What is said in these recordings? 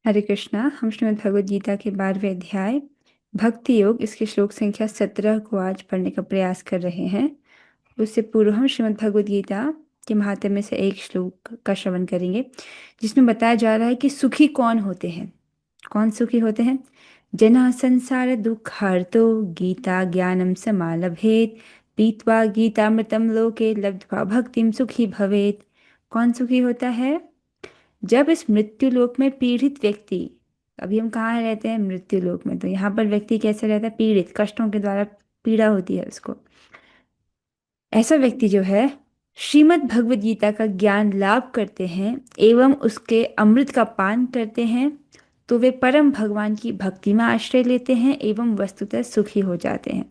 हरे कृष्णा। हम श्रीमद् भगवद गीता के 12वें अध्याय भक्ति योग इसके श्लोक संख्या 17 को आज पढ़ने का प्रयास कर रहे हैं। उससे पूर्व हम श्रीमद् भगवद गीता के महात्म्य में से एक श्लोक का श्रवण करेंगे, जिसमें बताया जा रहा है कि सुखी कौन होते हैं। कौन सुखी होते हैं? जना संसार दुख हर्तो गीता ज्ञानम समालभेत पीत्वा गीतामृतम लोके लब्ध्वा भक्तिम सुखी भवेत। कौन सुखी होता है? जब इस मृत्यु लोक में पीड़ित व्यक्ति, अभी हम कहाँ रहते हैं? मृत्यु लोक में। तो यहाँ पर व्यक्ति कैसे रहता है? पीड़ित, कष्टों के द्वारा पीड़ा होती है उसको। ऐसा व्यक्ति जो है श्रीमद् भगवद गीता का ज्ञान लाभ करते हैं एवं उसके अमृत का पान करते हैं, तो वे परम भगवान की भक्ति में आश्रय लेते हैं एवं वस्तुतः सुखी हो जाते हैं।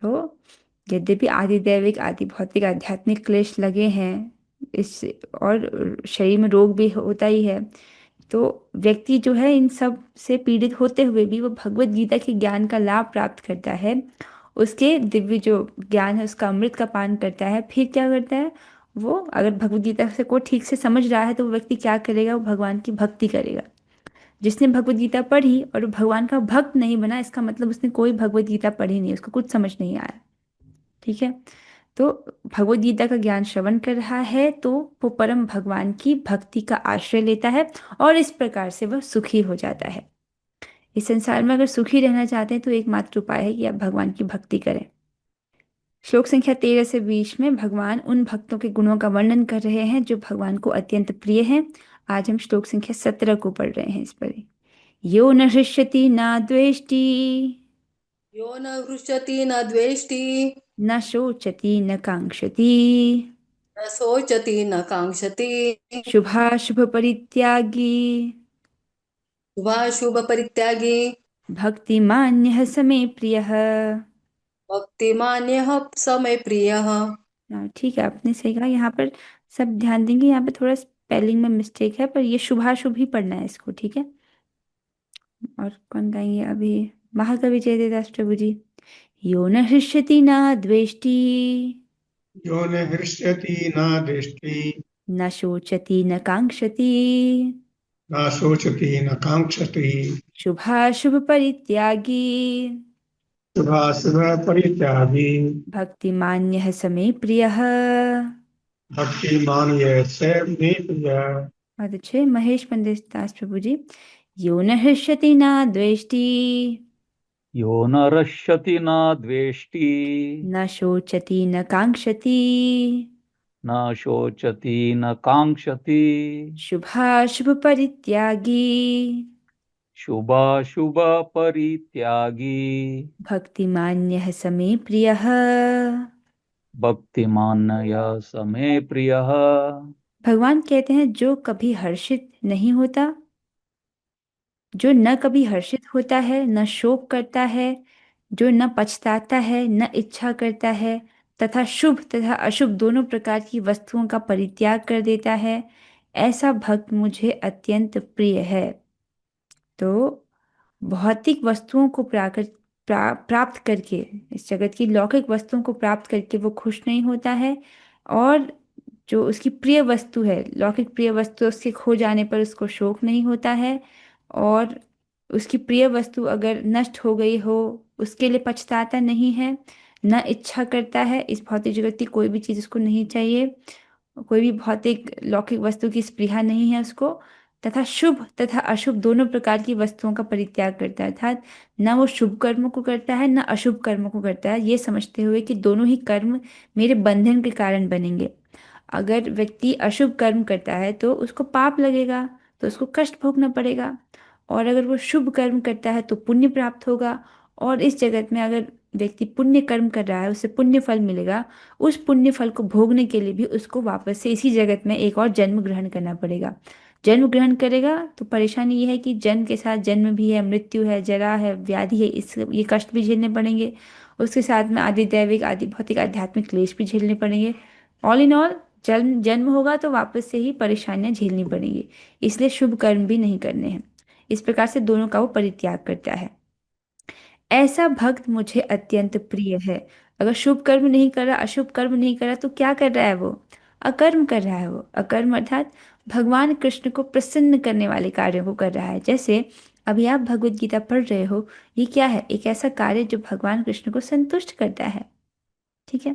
तो यद्यपि आदि दैविक आदि भौतिक आध्यात्मिक क्लेश लगे हैं इस, और शरीर में रोग भी होता ही है, तो व्यक्ति जो है इन सब से पीड़ित होते हुए भी वो भगवत गीता के ज्ञान का लाभ प्राप्त करता है। उसके दिव्य जो ज्ञान है उसका अमृत का पान करता है। फिर क्या करता है? वो अगर भगवत गीता से को ठीक से समझ रहा है तो वो व्यक्ति क्या करेगा? वो भगवान की भक्ति करेगा। जिसने भगवत गीता पढ़ी और वो भगवान का भक्त नहीं बना, इसका मतलब उसने कोई भगवत गीता पढ़ी नहीं, उसको कुछ समझ नहीं आया। ठीक है? तो भगवत गीता का ज्ञान श्रवण कर रहा है तो वो परम भगवान की भक्ति का आश्रय लेता है और इस प्रकार से वह सुखी हो जाता है। इस संसार में अगर सुखी रहना चाहते हैं तो एकमात्र उपाय है कि आप भगवान की भक्ति करें। श्लोक संख्या 13 से 20 में भगवान उन भक्तों के गुणों का वर्णन कर रहे हैं जो भगवान को अत्यंत प्रिय हैं। आज हम श्लोक संख्या 17 को पढ़ रहे हैं। इस पर यो न हृष्यति न द्वेष्टि यो न हृष्यति न द्वेष्टि न शोचति न कांक्षति न शोचति न काङ्क्षति शुभाशुभ परित्यागी शुभाशुभ परित्यागी भक्तिमान्यः स मे प्रियः। भक्तिमान्यः स मे प्रियः। हाँ, ठीक है, आपने सही कहा। यहाँ पर सब ध्यान देंगे, यहाँ पे थोड़ा स्पेलिंग में मिस्टेक है, पर ये शुभाशुभ ही पढ़ना है इसको। ठीक है? और कौन गाएंगे अभी? महाकवि जयदेवदास प्रभु जी। यो न हृष्यति न द्वेष्टि यो न हृष्यति न दृष्टि न शोचति न कांक्षति न शोचति न काङ्क्षति शुभाशुभ परित्यागी शुभाशुभ परित्यागी भक्तिमान्यः स मे प्रियः। भक्तिमान ये से मे प्रिय। बहुत अच्छे महेश पंडित दास प्रभु जी। यो न हृष्यति न द्वेष्टि यो न रश्यति न द्वेष्टि न शोचति न कांक्षति न शोचति न काङ्क्षति शुभाशुभ परित्यागी शुभाशुभ परित्यागी भक्तिमान्यः स मे प्रियः। भक्तिमान यः स मे प्रियः। भगवान कहते हैं जो कभी हर्षित नहीं होता, जो न कभी हर्षित होता है न शोक करता है, जो न पछताता है न इच्छा करता है, तथा शुभ तथा अशुभ दोनों प्रकार की वस्तुओं का परित्याग कर देता है, ऐसा भक्त मुझे अत्यंत प्रिय है। तो भौतिक वस्तुओं को प्राप्त करके, इस जगत की लौकिक वस्तुओं को प्राप्त करके वो खुश नहीं होता है, और जो उसकी प्रिय वस्तु है, लौकिक प्रिय वस्तु, उसके खो जाने पर उसको शोक नहीं होता है, और उसकी प्रिय वस्तु अगर नष्ट हो गई हो उसके लिए पछताता नहीं है, न इच्छा करता है। इस भौतिक जगत की कोई भी चीज़ उसको नहीं चाहिए, कोई भी भौतिक लौकिक वस्तु की स्पृहा नहीं है उसको, तथा शुभ तथा अशुभ दोनों प्रकार की वस्तुओं का परित्याग करता है। अर्थात न वो शुभ कर्मों को करता है न अशुभ कर्मों को करता है, ये समझते हुए कि दोनों ही कर्म मेरे बंधन के कारण बनेंगे। अगर व्यक्ति अशुभ कर्म करता है तो उसको पाप लगेगा, तो उसको कष्ट भोगना पड़ेगा, और अगर वो शुभ कर्म करता है तो पुण्य प्राप्त होगा। और इस जगत में अगर व्यक्ति पुण्य कर्म कर रहा है उसे पुण्य फल मिलेगा, उस पुण्य फल को भोगने के लिए भी उसको वापस से इसी जगत में एक और जन्म ग्रहण करना पड़ेगा। जन्म ग्रहण करेगा तो परेशानी ये है कि जन्म के साथ जन्म भी है, मृत्यु है, जरा है, व्याधि है, इस ये कष्ट भी झेलने पड़ेंगे। उसके साथ में आदि दैविक आदि भौतिक आध्यात्मिक क्लेश भी झेलने पड़ेंगे। ऑल इन ऑल जन्म जन्म होगा तो वापस से ही परेशानियां झेलनी पड़ेंगी, इसलिए शुभ कर्म भी नहीं करने हैं। इस प्रकार से दोनों का वो परित्याग करता है। ऐसा भक्त मुझे अत्यंत प्रिय है। अगर शुभ कर्म नहीं कर रहा, अशुभ कर्म नहीं कर रहा, तो क्या कर रहा है वो? अकर्म कर रहा है। वो अकर्म अर्थात भगवान कृष्ण को प्रसन्न करने वाले कार्यों को कर रहा है। जैसे अभी आप भगवत गीता पढ़ रहे हो, ये क्या है? एक ऐसा कार्य जो भगवान कृष्ण को संतुष्ट करता है। ठीक है,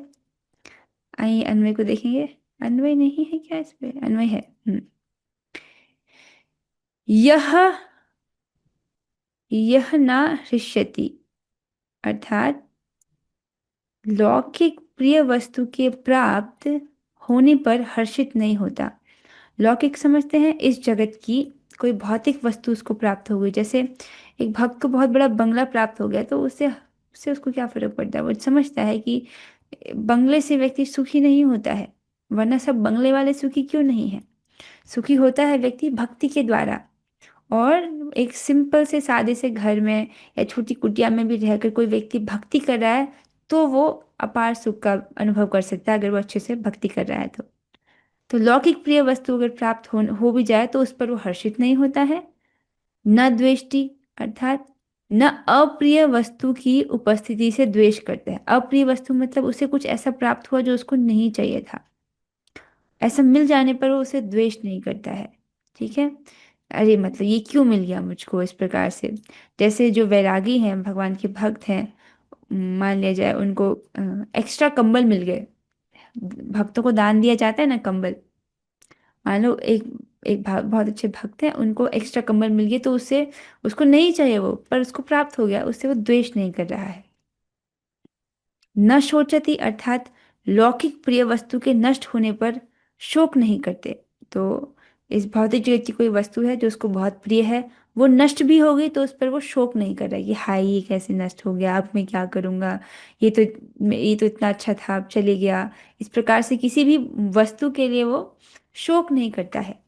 आइए अन्वय को देखेंगे। अन्वय नहीं है क्या? इस पे अन्वय है। यह यह ना हृष्यति, अर्थात लौकिक प्रिय वस्तु के प्राप्त होने पर हर्षित नहीं होता। लौकिक समझते हैं इस जगत की कोई भौतिक वस्तु उसको प्राप्त हो गई। जैसे एक भक्त को बहुत बड़ा बंगला प्राप्त हो गया तो उससे उससे उसको क्या फर्क पड़ता है? वो समझता है कि बंगले से व्यक्ति सुखी नहीं होता है, वरना सब बंगले वाले सुखी क्यों नहीं है? सुखी होता है व्यक्ति भक्ति के द्वारा। और एक सिंपल से सादे से घर में या छोटी कुटिया में भी रहकर कोई व्यक्ति भक्ति कर रहा है तो वो अपार सुख का अनुभव कर सकता है, अगर वो अच्छे से भक्ति कर रहा है तो लौकिक प्रिय वस्तु अगर प्राप्त हो भी जाए तो उस पर वो हर्षित नहीं होता है। न द्वेष्टि, अर्थात न अप्रिय वस्तु की उपस्थिति से द्वेष करते हैं। अप्रिय वस्तु मतलब उसे कुछ ऐसा प्राप्त हुआ जो उसको नहीं चाहिए था, ऐसा मिल जाने पर वो उसे द्वेष नहीं करता है। ठीक है, अरे मतलब ये क्यों मिल गया मुझको, इस प्रकार से। जैसे जो वैरागी हैं, भगवान के भक्त हैं, मान लिया जाए उनको एक्स्ट्रा कंबल मिल गए। भक्तों को दान दिया जाता है ना कंबल। मान लो एक एक बहुत अच्छे भक्त हैं, उनको एक्स्ट्रा कंबल मिल गए तो उससे उसको नहीं चाहिए वो, पर उसको प्राप्त हो गया, उससे वो द्वेष नहीं कर रहा है। न शोचति, अर्थात लौकिक प्रिय वस्तु के नष्ट होने पर शोक नहीं करते। तो इस भौतिक जगत की कोई वस्तु है जो उसको बहुत प्रिय है, वो नष्ट भी हो गई तो उस पर वो शोक नहीं कर रहा है कि हाय ये कैसे नष्ट हो गया, अब मैं क्या करूँगा, ये तो इतना अच्छा था, अब चले गया। इस प्रकार से किसी भी वस्तु के लिए वो शोक नहीं करता है।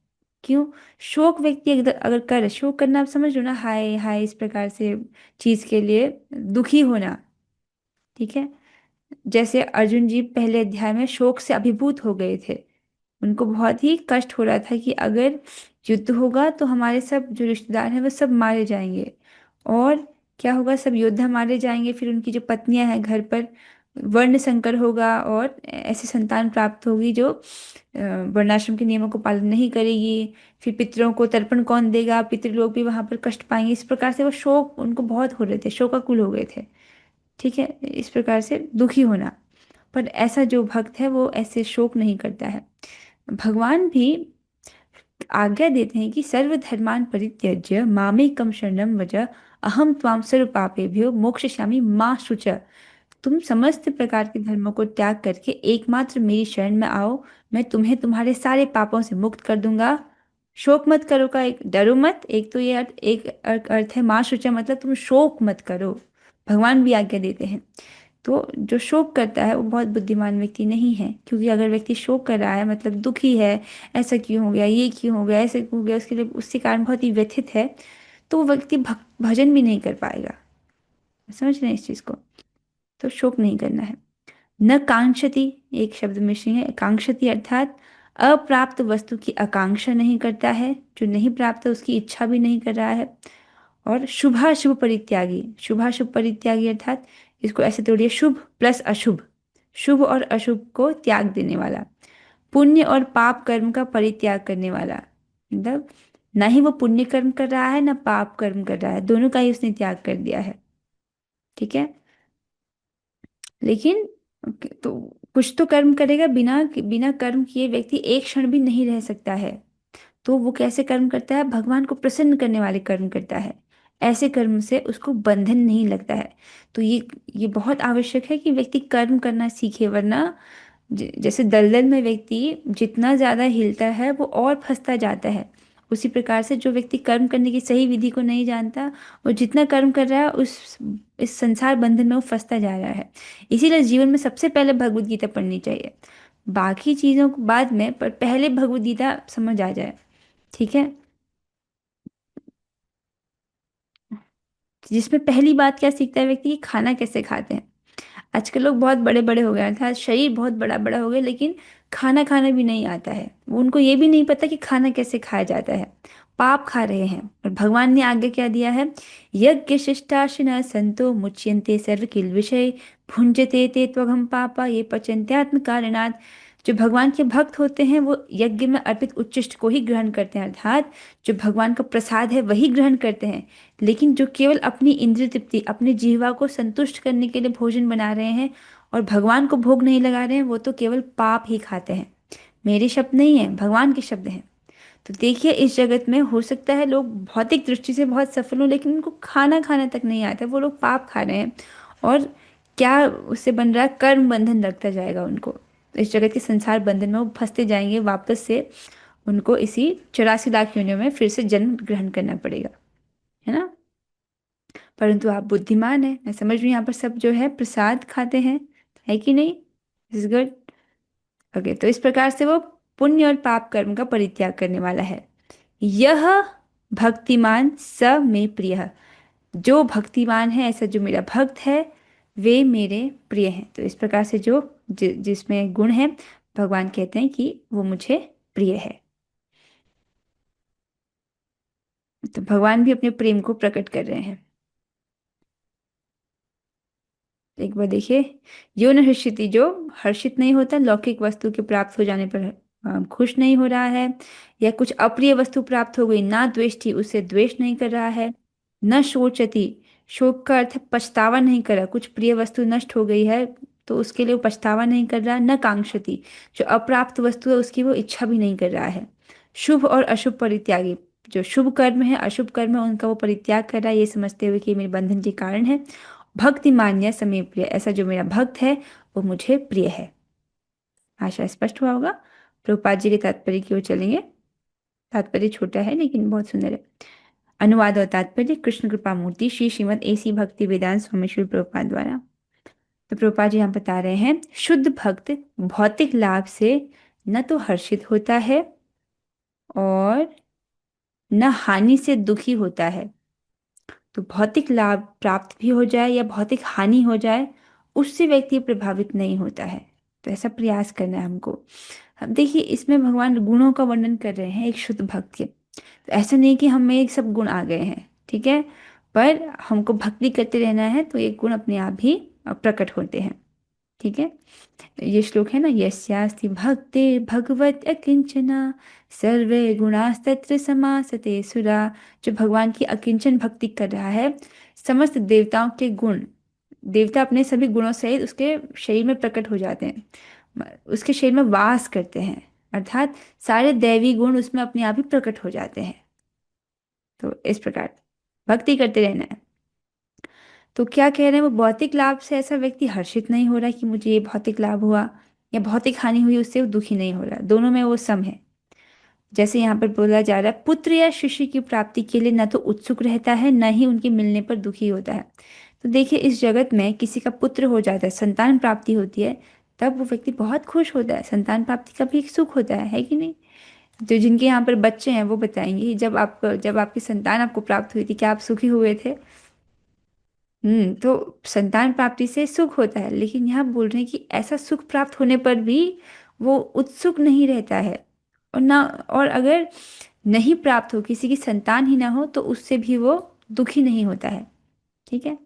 क्यों? शोक व्यक्ति अगर कर शोक करना, आप समझ लो ना, हाय हाय इस प्रकार से चीज के लिए दुखी होना। ठीक है, जैसे अर्जुन जी पहले अध्याय में शोक से अभिभूत हो गए थे। उनको बहुत ही कष्ट हो रहा था कि अगर युद्ध होगा तो हमारे सब जो रिश्तेदार हैं वो सब मारे जाएंगे, और क्या होगा, सब योद्धा मारे जाएंगे, फिर उनकी जो पत्नियां हैं घर पर वर्ण संकर होगा और ऐसी संतान प्राप्त होगी जो वर्णाश्रम के नियमों को पालन नहीं करेगी। फिर पितरों को तर्पण कौन देगा, पितृ लोग भी वहां पर कष्ट पाएंगे। इस प्रकार से वो शोक उनको बहुत हो रहे थे, शोकाकुल हो गए थे। ठीक है, इस प्रकार से दुखी होना। पर ऐसा जो भक्त है वो ऐसे शोक नहीं करता है। भगवान भी आज्ञा देते हैं कि सर्वधर्मान परित्यज्य मामेकं शरणं व्रज, अहम त्वां सर्व पापेभ्यो मोक्षयिष्यामि मा शुच। तुम समस्त प्रकार के धर्मों को त्याग करके एकमात्र मेरी शरण में आओ, मैं तुम्हें तुम्हारे सारे पापों से मुक्त कर दूंगा। शोक मत करो का एक डरो मत, एक तो ये अर्थ, एक अर्थ है माँ शुचा मतलब तुम शोक मत करो। भगवान भी आज्ञा देते हैं। तो जो शोक करता है वो बहुत बुद्धिमान व्यक्ति नहीं है, क्योंकि अगर व्यक्ति शोक कर रहा है मतलब दुखी है, ऐसा क्यों हो गया, ये क्यों हो गया, ऐसे क्यों हो गया, उसके लिए उसके कारण बहुत ही व्यथित है, तो वो व्यक्ति भजन भी नहीं कर पाएगा। समझ रहे हैं इस चीज को? तो शोक नहीं करना है। न कांक्षति, एक शब्द मिश्रित है, कांक्षति अर्थात अप्राप्त वस्तु की आकांक्षा नहीं करता है, जो नहीं प्राप्त है उसकी इच्छा भी नहीं कर रहा है। और शुभाशुभ परित्यागी, शुभाशुभ परित्यागी अर्थात इसको ऐसे तोड़िए, शुभ प्लस अशुभ, शुभ और अशुभ को त्याग देने वाला, पुण्य और पाप कर्म का परित्याग करने वाला। मतलब ना ही वो पुण्य कर्म कर रहा है ना पाप कर्म कर रहा है, दोनों का ही उसने त्याग कर दिया है। ठीक है, लेकिन तो कुछ तो कर्म करेगा, बिना बिना कर्म किए व्यक्ति एक क्षण भी नहीं रह सकता है। तो वो कैसे कर्म करता है? भगवान को प्रसन्न करने वाले कर्म करता है। ऐसे कर्म से उसको बंधन नहीं लगता है। तो ये बहुत आवश्यक है कि व्यक्ति कर्म करना सीखे, वरना जैसे दलदल में व्यक्ति जितना ज्यादा हिलता है वो और फंसता जाता है, उसी प्रकार से जो व्यक्ति कर्म करने की सही विधि को नहीं जानता, वो जितना कर्म कर रहा है उस इस संसार बंधन में वो फंसता जा रहा है। इसीलिए जीवन में सबसे पहले भगवत गीता पढ़नी चाहिए, बाकी चीजों को बाद में, पर पहले भगवत गीता समझ आ जाए। ठीक है, जिसमें पहली बात क्या सीखता है व्यक्ति कि खाना कैसे खाते हैं। आजकल लोग बहुत बड़े बड़े हो गए हैं, अर्थात शरीर बहुत बड़ा बड़ा हो गया, लेकिन खाना खाना भी नहीं आता है। वो उनको ये भी नहीं पता कि खाना कैसे खाया जाता है, पाप खा रहे हैं। और भगवान ने आगे क्या दिया है? यज्ञ शिष्टाशिन संतो मुच्यन्ते सर्व किल विषय, भुंजते ते त्वघम पापा ये पचन्त्यात्म कारणात्। जो भगवान के भक्त होते हैं वो यज्ञ में अर्पित उच्छिष्ट को ही ग्रहण करते हैं, अर्थात जो भगवान का प्रसाद है वही ग्रहण करते हैं। लेकिन जो केवल अपनी इंद्रिय तृप्ति, अपनी जीवा को संतुष्ट करने के लिए भोजन बना रहे हैं और भगवान को भोग नहीं लगा रहे हैं, वो तो केवल पाप ही खाते हैं। मेरे शब्द नहीं है, भगवान के शब्द हैं। तो देखिए, इस जगत में हो सकता है लोग भौतिक दृष्टि से बहुत सफल हो, लेकिन उनको खाना खाना तक नहीं आता, वो लोग पाप खा रहे हैं। और क्या उससे बन रहा है? कर्म बंधन लगता जाएगा उनको। तो इस जगत के संसार बंधन में वो फंसते जाएंगे, वापस से उनको इसी 84 लाख योनियों में फिर से जन्म ग्रहण करना पड़ेगा, है ना। परंतु आप बुद्धिमान हैं, मैं समझ रही हूँ, यहाँ पर सब जो है प्रसाद खाते हैं, है कि नहीं? Is good. ओके, तो इस प्रकार से वो पुण्य और पाप कर्म का परित्याग करने वाला है। यह भक्तिमान स में प्रिय, जो भक्तिमान है, ऐसा जो मेरा भक्त है, वे मेरे प्रिय हैं। तो इस प्रकार से जो जिसमें गुण है, भगवान कहते हैं कि वो मुझे प्रिय है। तो भगवान भी अपने प्रेम को प्रकट कर रहे हैं। एक बार देखिए, यो न हर्षिति, जो हर्षित नहीं होता, लौकिक वस्तु के प्राप्त हो जाने पर खुश नहीं हो रहा है, या कुछ अप्रिय वस्तु प्राप्त हो गई, ना द्वेष्टि, उससे द्वेष नहीं कर रहा है। न शोचति, शोक का अर्थ है पछतावा नहीं कर रहा, कुछ प्रिय वस्तु नष्ट हो गई है तो उसके लिए वो पछतावा नहीं कर रहा। न कांक्षति, जो अप्राप्त वस्तु है उसकी वो इच्छा भी नहीं कर रहा है। शुभ और अशुभ परित्यागी, जो शुभ कर्म है, अशुभ कर्म है, उनका वो परित्याग कर रहा है, ये समझते हुए कि ये मेरे बंधन के कारण है। भक्ति मान्य समय प्रिय, ऐसा जो मेरा भक्त है वो मुझे प्रिय है। आशा स्पष्ट हुआ होगा। प्रभुपाद जी के तात्पर्य की ओर चलेंगे। तात्पर्य छोटा है लेकिन बहुत सुंदर है। अनुवाद और तात्पर्य कृष्ण कृपा मूर्ति श्री श्रीमद एसी भक्ति वेदांत स्वामी श्री प्रभुपाद द्वारा। तो प्रभुपाद जी यहाँ बता रहे हैं, शुद्ध भक्त भौतिक लाभ से न तो हर्षित होता है और न हानि से दुखी होता है। तो भौतिक लाभ प्राप्त भी हो जाए या भौतिक हानि हो जाए, उससे व्यक्ति प्रभावित नहीं होता है। तो ऐसा प्रयास करना है हमको। अब देखिए, इसमें भगवान गुणों का वर्णन कर रहे हैं एक शुद्ध भक्त के। तो ऐसा नहीं कि हम में एक सब गुण आ गए हैं, ठीक है, पर हमको भक्ति करते रहना है तो ये गुण अपने आप ही प्रकट होते हैं, ठीक है। ये श्लोक है ना, यस्यास्ति भक्ते भगवत अकिंचना सर्वे गुणास्तत्र समासते सुरा। जो भगवान की अकिंचन भक्ति कर रहा है, समस्त देवताओं के गुण, देवता अपने सभी गुणों सहित उसके शरीर में प्रकट हो जाते हैं, उसके शरीर में वास करते हैं, अर्थात सारे दैवी गुण उसमें अपने आप ही प्रकट हो जाते हैं। तो इस प्रकार भक्ति करते रहना है। तो क्या कह रहे हैं, वो भौतिक लाभ से ऐसा व्यक्ति हर्षित नहीं हो रहा कि मुझे ये भौतिक लाभ हुआ या भौतिक हानि हुई, उससे वो दुखी नहीं हो रहा, दोनों में वो सम है। जैसे यहाँ पर बोला जा रहा है, पुत्र या शिष्य की प्राप्ति के लिए न तो उत्सुक रहता है, न ही उनके मिलने पर दुखी होता है। तो देखिए, इस जगत में किसी का पुत्र हो जाता है, संतान प्राप्ति होती है, तब वो व्यक्ति बहुत खुश होता है। संतान प्राप्ति का भी एक सुख होता है कि नहीं? जो जिनके यहाँ पर बच्चे हैं वो बताएंगे, जब आपकी संतान आपको प्राप्त हुई थी, क्या आप सुखी हुए थे? तो संतान प्राप्ति से सुख होता है, लेकिन यहाँ बोल रहे हैं कि ऐसा सुख प्राप्त होने पर भी वो उत्सुक नहीं रहता है, और ना, और अगर नहीं प्राप्त हो, किसी की संतान ही ना हो, तो उससे भी वो दुखी नहीं होता है, ठीक है।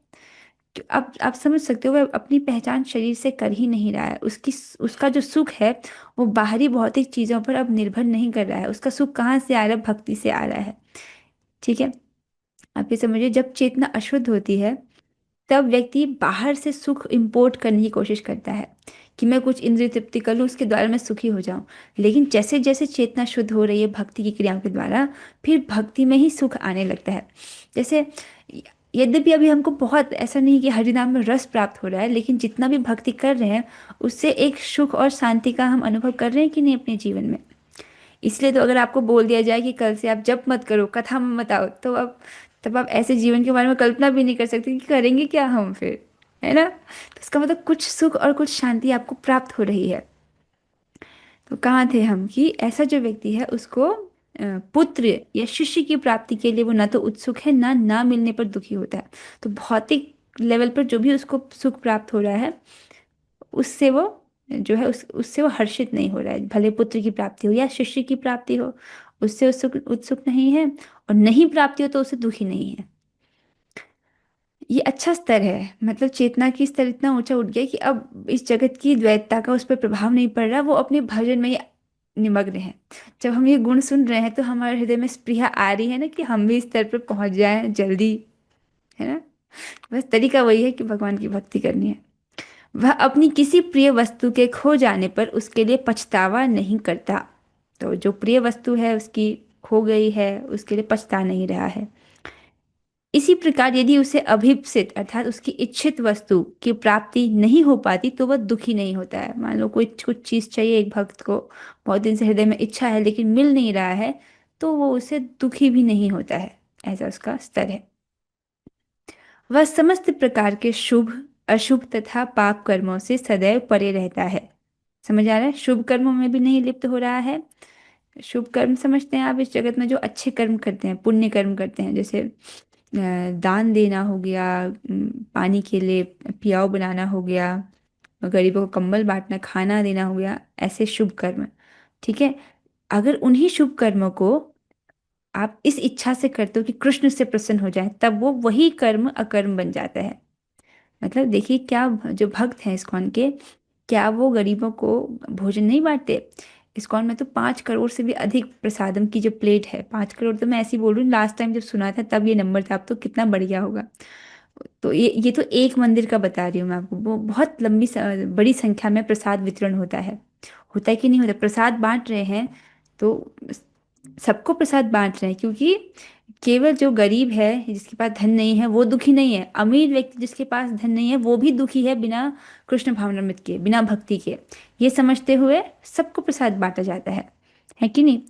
तो अब आप समझ सकते हो, वह अपनी पहचान शरीर से कर ही नहीं रहा है। उसका जो सुख है वो बाहरी भौतिक चीजों पर अब निर्भर नहीं कर रहा है। उसका सुख कहाँ से आ रहा है? भक्ति से आ रहा है, ठीक है। आप ये समझिए, जब चेतना अशुद्ध होती है तब व्यक्ति बाहर से सुख इंपोर्ट करने की कोशिश करता है कि मैं कुछ इंद्रिय तृप्ति कर लूँ, उसके द्वारा मैं सुखी हो जाऊं। लेकिन जैसे जैसे चेतना शुद्ध हो रही है भक्ति की क्रियाओं के द्वारा, फिर भक्ति में ही सुख आने लगता है। जैसे यद्यपि अभी हमको बहुत ऐसा नहीं कि हरिनाम में रस प्राप्त हो रहा है, लेकिन जितना भी भक्ति कर रहे हैं उससे एक सुख और शांति का हम अनुभव कर रहे हैं कि नहीं अपने जीवन में। इसलिए तो अगर आपको बोल दिया जाए कि कल से आप जप मत करो, कथा मत आओ, तो अब तब आप ऐसे जीवन के बारे में कल्पना भी नहीं कर सकते कि करेंगे क्या हम फिर, है ना। तो इसका मतलब कुछ सुख और कुछ शांति आपको प्राप्त हो रही है। तो कहाँ थे हम, कि ऐसा जो व्यक्ति है उसको पुत्र या शिष्य की प्राप्ति के लिए वो ना तो उत्सुक है, ना मिलने पर दुखी होता है। तो भौतिक लेवल पर जो भी उसको सुख प्राप्त हो रहा है, उससे वो जो है उससे वो हर्षित नहीं हो रहा है। भले पुत्र की प्राप्ति हो या शिष्य की प्राप्ति हो, उससे उत्सुक उत्सुक नहीं है, और नहीं प्राप्ति हो तो उसे दुखी नहीं है। ये अच्छा स्तर है, मतलब चेतना की स्तर इतना ऊंचा उठ गया कि अब इस जगत की द्वैतता का उस पर प्रभाव नहीं पड़ रहा, वो अपने भजन में ही निमग्न है। जब हम ये गुण सुन रहे हैं तो हमारे हृदय में स्पृहा आ रही है ना कि हम भी इस स्तर पर पहुंच जाएं जल्दी, है ना। बस तरीका वही है कि भगवान की भक्ति करनी है। वह अपनी किसी प्रिय वस्तु के खो जाने पर उसके लिए पछतावा नहीं करता। तो जो प्रिय वस्तु है उसकी खो गई है, उसके लिए पछता नहीं रहा है। इसी प्रकार यदि उसे अभीप्सित अर्थात उसकी इच्छित वस्तु की प्राप्ति नहीं हो पाती तो वह दुखी नहीं होता है। मान लो कोई कुछ चीज चाहिए एक भक्त को, बहुत दिन से हृदय में इच्छा है लेकिन मिल नहीं रहा है, तो वो उसे दुखी भी नहीं होता है। ऐसा उसका स्तर है। वह समस्त प्रकार के शुभ अशुभ तथा पाप कर्मों से सदैव परे रहता है। समझ आ रहा है, शुभ कर्मों में भी नहीं लिप्त हो रहा है। शुभ कर्म समझते हैं आप इस जगत में जो अच्छे कर्म करते हैं, पुण्य कर्म करते हैं, जैसे दान देना हो गया, पानी के लिए पियाव बनाना हो गया, गरीबों को कंबल बांटना, खाना देना हो गया, ऐसे शुभ कर्म। ठीक है। अगर उन्हीं शुभ कर्मों को आप इस इच्छा से करते हो कि कृष्ण से प्रसन्न हो जाए, तब वो वही कर्म अकर्म बन जाता है। मतलब देखिए, क्या जो भक्त हैं इस्कॉन के, क्या वो गरीबों को भोजन नहीं बांटते? इस्कॉन में तो 5 करोड़ से भी अधिक प्रसादम की जो प्लेट है, 5 करोड़ तो मैं ऐसे ही बोल रही हूँ, लास्ट टाइम जब सुना था तब ये नंबर था, अब तो कितना बढ़ गया होगा। तो ये तो एक मंदिर का बता रही हूँ मैं आपको, वो बहुत लंबी बड़ी संख्या में प्रसाद वितरण होता है। होता है कि नहीं होता, प्रसाद बांट रहे हैं तो सबको प्रसाद बांट रहे हैं, क्योंकि केवल जो गरीब है जिसके पास धन नहीं है वो दुखी नहीं है, अमीर व्यक्ति जिसके पास धन नहीं है वो भी दुखी है बिना कृष्ण भावनामृत के, बिना भक्ति के। ये समझते हुए सबको प्रसाद बांटा जाता है कि नहीं।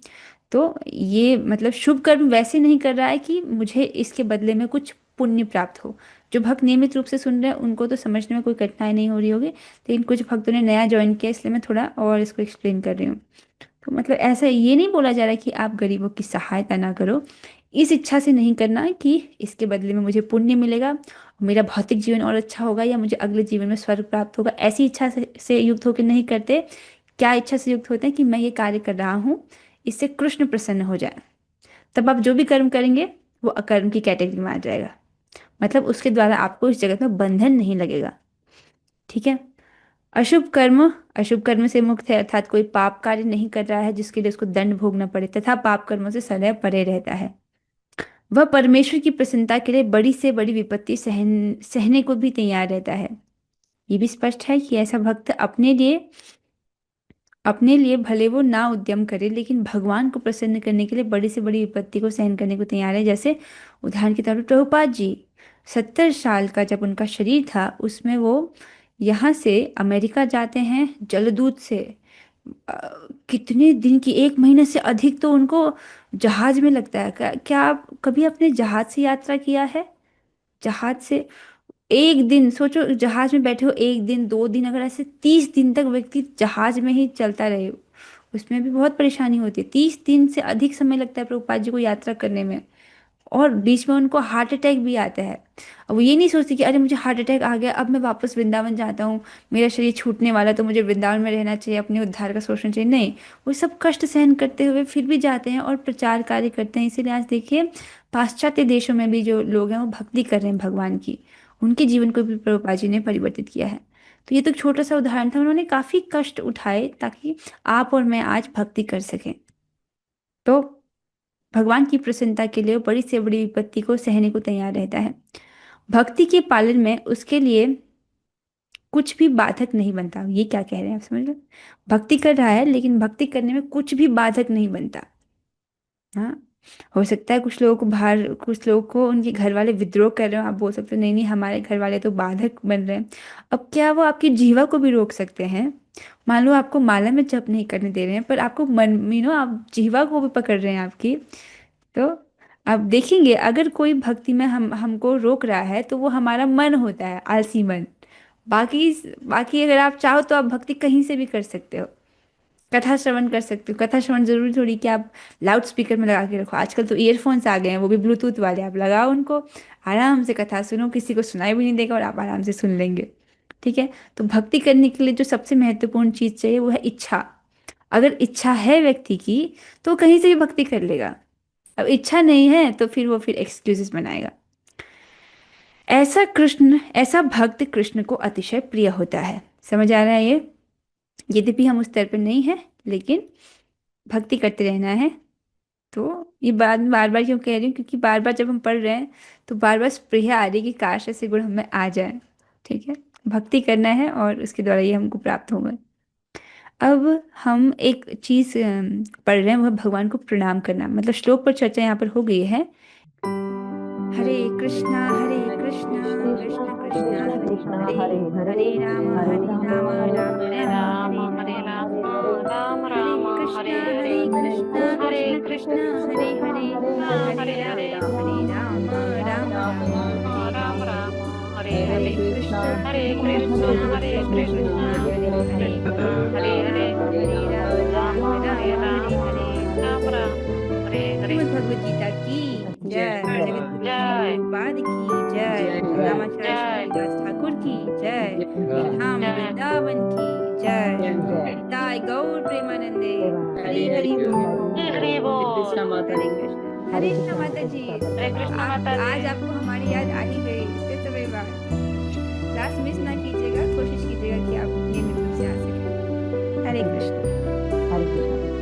तो ये मतलब शुभ कर्म वैसे नहीं कर रहा है कि मुझे इसके बदले में कुछ पुण्य प्राप्त हो। जो भक्त नियमित रूप से सुन रहे हैं उनको तो समझने में कोई कठिनाई नहीं हो रही होगी, लेकिन कुछ भक्तों ने नया ज्वाइन किया इसलिए मैं थोड़ा और इसको एक्सप्लेन कर रही हूँ। तो मतलब ऐसा ये नहीं बोला जा रहा कि आप गरीबों की सहायता ना करो, इस इच्छा से नहीं करना कि इसके बदले में मुझे पुण्य मिलेगा, मेरा भौतिक जीवन और अच्छा होगा या मुझे अगले जीवन में स्वर्ग प्राप्त होगा, ऐसी इच्छा से युक्त होकर नहीं करते। क्या इच्छा से युक्त होते हैं कि मैं ये कार्य कर रहा हूँ इससे कृष्ण प्रसन्न हो जाए। तब आप जो भी कर्म करेंगे वो अकर्म की कैटेगरी में आ जाएगा, मतलब उसके द्वारा आपको इस जगत में बंधन नहीं लगेगा। ठीक है। अशुभ कर्म, अशुभ कर्म से मुक्त है अर्थात कोई पाप कार्य नहीं कर रहा है जिसके लिए उसको दंड भोगना पड़े, तथा पाप कर्मों से सदैव परे रहता है। वह परमेश्वर की प्रसन्नता के लिए बड़ी से बड़ी विपत्ति सहने को भी तैयार रहता है। ये भी स्पष्ट है कि ऐसा भक्त अपने लिए भले वो ना उद्यम करे लेकिन भगवान को प्रसन्न करने के लिए बड़ी से बड़ी विपत्ति को सहन करने को तैयार है। जैसे उदाहरण के तौर पर प्रभुपाद जी, 70 साल का जब उनका शरीर था उसमें वो यहाँ से अमेरिका जाते हैं जलदूत से, अ, कितने दिन की, 1 महीने से अधिक तो उनको जहाज में लगता है। क्या आप कभी अपने जहाज से यात्रा किया है? जहाज से 1 दिन, सोचो जहाज में बैठे हो 1 दिन 2 दिन, अगर ऐसे 30 दिन तक व्यक्ति जहाज में ही चलता रहे, उसमें भी बहुत परेशानी होती है। 30 दिन से अधिक समय लगता है प्रभुपाद जी को यात्रा करने में, और बीच में उनको हार्ट अटैक भी आता है। अब वो ये नहीं सोचती कि अरे मुझे हार्ट अटैक आ गया अब मैं वापस वृंदावन जाता हूँ, मेरा शरीर छूटने वाला तो मुझे वृंदावन में रहना चाहिए, अपने उद्धार का सोचना चाहिए। नहीं, वो सब कष्ट सहन करते हुए फिर भी जाते हैं और प्रचार कार्य करते हैं। इसीलिए आज देखिए पाश्चात्य देशों में भी जो लोग हैं वो भक्ति कर रहे हैं भगवान की, उनके जीवन को भी प्रभुपाद जी ने परिवर्तित किया है। तो ये तो एक छोटा सा उदाहरण था, उन्होंने काफी कष्ट उठाए ताकि आप और मैं आज भक्ति कर सकें। तो भगवान की प्रसन्नता के लिए वो बड़ी से बड़ी विपत्ति को सहने को तैयार रहता है। भक्ति के पालन में उसके लिए कुछ भी बाधक नहीं बनता। ये क्या कह रहे हैं आप समझ लो, भक्ति कर रहा है लेकिन भक्ति करने में कुछ भी बाधक नहीं बनता। हाँ, हो सकता है कुछ लोगों को बाहर, कुछ लोगों को उनके घर वाले विद्रोह कर रहे हो, आप बोल सकते हो नहीं नहीं हमारे घर वाले तो बाधक बन रहे हैं। अब क्या वो आपकी जीवा को भी रोक सकते हैं? मान लो आपको माला में जप नहीं करने दे रहे हैं पर आपको मन मीनो आप जीवा को भी पकड़ रहे हैं आपकी। तो आप देखेंगे अगर कोई भक्ति में हमको रोक रहा है तो वो हमारा मन होता है, आलसी मन। बाकी बाकी अगर आप चाहो तो आप भक्ति कहीं से भी कर सकते हो, कथा श्रवण कर सकते हो। कथा श्रवण जरूरी थोड़ी कि आप लाउड स्पीकर में लगा के रखो, आजकल तो ईयरफोन्स आ गए हैं वो भी ब्लूटूथ वाले, आप लगाओ उनको, आराम से कथा सुनो, किसी को सुनाई भी नहीं देगा और आप आराम से सुन लेंगे। ठीक है। तो भक्ति करने के लिए जो सबसे महत्वपूर्ण चीज चाहिए वो है इच्छा। अगर इच्छा है व्यक्ति की तो वो कहीं से भी भक्ति कर लेगा। अब इच्छा नहीं है तो फिर वो फिर एक्सक्यूजेस बनाएगा। ऐसा भक्त कृष्ण को अतिशय प्रिय होता है। समझ आ रहा है ये? यद्यपि हम उस स्तर पर नहीं है, लेकिन भक्ति करते रहना है। तो ये बात बार बार क्यों कह रही हूँ, क्योंकि बार बार जब हम पढ़ रहे हैं तो बार बार स्पृहा आ रही है कि काश ऐसे गुण हमें आ जाए। ठीक है, भक्ति करना है और उसके द्वारा ये हमको प्राप्त होगा। अब हम एक चीज पढ़ रहे हैं, वह भगवान को प्रणाम करना। मतलब श्लोक पर चर्चा यहाँ पर हो गई है। हरे कृष्णा कृष्ण कृष्ण हरे हरे, हरे राम राम राम हरे कृष्णा कृष्ण हरे हरे, हरे राम राम राम हरे कृष्णा कृष्ण हरे हरे, हरे राम श्रीमद् भगवद गीता की जय, जगत गुरु प्रभुपाद की जय, रामाचार्य दास ठाकुर की जय, धाम वृंदावन की जय, ताई गौर प्रेमानंदे। हरि हरि बोल। हरे कृष्णा माता हरे जी। कृष्णा। हरे कृष्णा माता जी। हरे कृष्णा माता जी। आज आपको हमारी याद आ ही गई इतने समय बाद। क्लास मिस ना कीजिएगा, कोशिश कीजिएगा कि आप नियमित रूप से आ सकें। हरे कृष्णा। हरे कृष्णा।